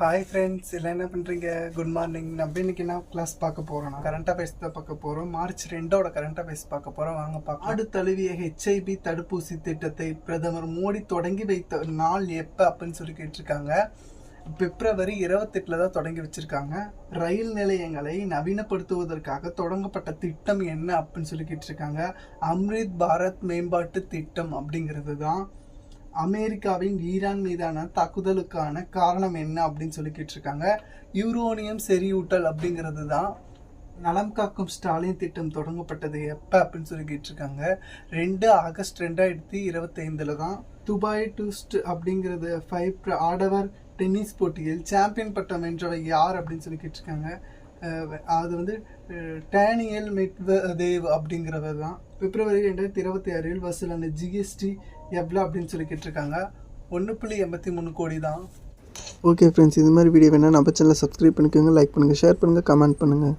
Hi friends, எல்லாம் என்ன பண்ணுறீங்க? Good morning. நம்ம இன்னைக்கு என்ன கிளாஸ் பார்க்க போகிறோம்னா கரண்ட் அஃபேர்ஸ் தான் பார்க்க போகிறோம். மார்ச் 2 கரண்ட் அஃபேர்ஸ் பார்க்க போகிறோம். வாங்க பார்க்கலாம். நாடு தழுவிய HIV தடுப்பூசி திட்டத்தை பிரதமர் மோடி தொடங்கி வைத்த நாள் எப்போ அப்படின்னு சொல்லி கேட்டிருக்காங்க. பிப்ரவரி 28 தான் தொடங்கி வச்சுருக்காங்க. ரயில் நிலையங்களை நவீனப்படுத்துவதற்காக தொடங்கப்பட்ட திட்டம் என்ன அப்படின்னு சொல்லி கேட்டிருக்காங்க. அம்ரித் பாரத் மேம்பாட்டு திட்டம் அப்படிங்கிறது தான். அமெரிக்காவின் ஈரான் மீதான தாக்குதலுக்கான காரணம் என்ன அப்படின்னு சொல்லி கேட்டிருக்காங்க. யூரோனியம் செறிவூட்டல் அப்படிங்கிறது தான். நலம் காக்கும் ஸ்டாலின் திட்டம் தொடங்கப்பட்டது எப்போ அப்படின்னு சொல்லி கேட்டிருக்காங்க. 2 ஆகஸ்ட் 2025 தான். துபாய் டூஸ்ட் அப்படிங்கிறது 5 ஆடவர் டென்னிஸ் போட்டியில் சாம்பியன் பட்டம் வென்றவர் யார் அப்படின்னு சொல்லி கேட்டிருக்காங்க. அது வந்து டேனியல் மெட்வதேவ் அப்படிங்கிறவர் தான். பிப்ரவரி 2026 வசூலான ஜிஎஸ்டி எவ்வளோ அப்படின்னு சொல்லி கேட்டிருக்காங்க. 1.83 கோடி தான். ஓகே ஃப்ரெண்ட்ஸ், இது மாதிரி வீடியோ வேணால் நம்ம சேனலை சப்ஸ்கிரைப் பண்ணிக்கோங்க, லைக் பண்ணுங்கள், ஷேர் பண்ணுங்கள், கமெண்ட் பண்ணுங்கள்.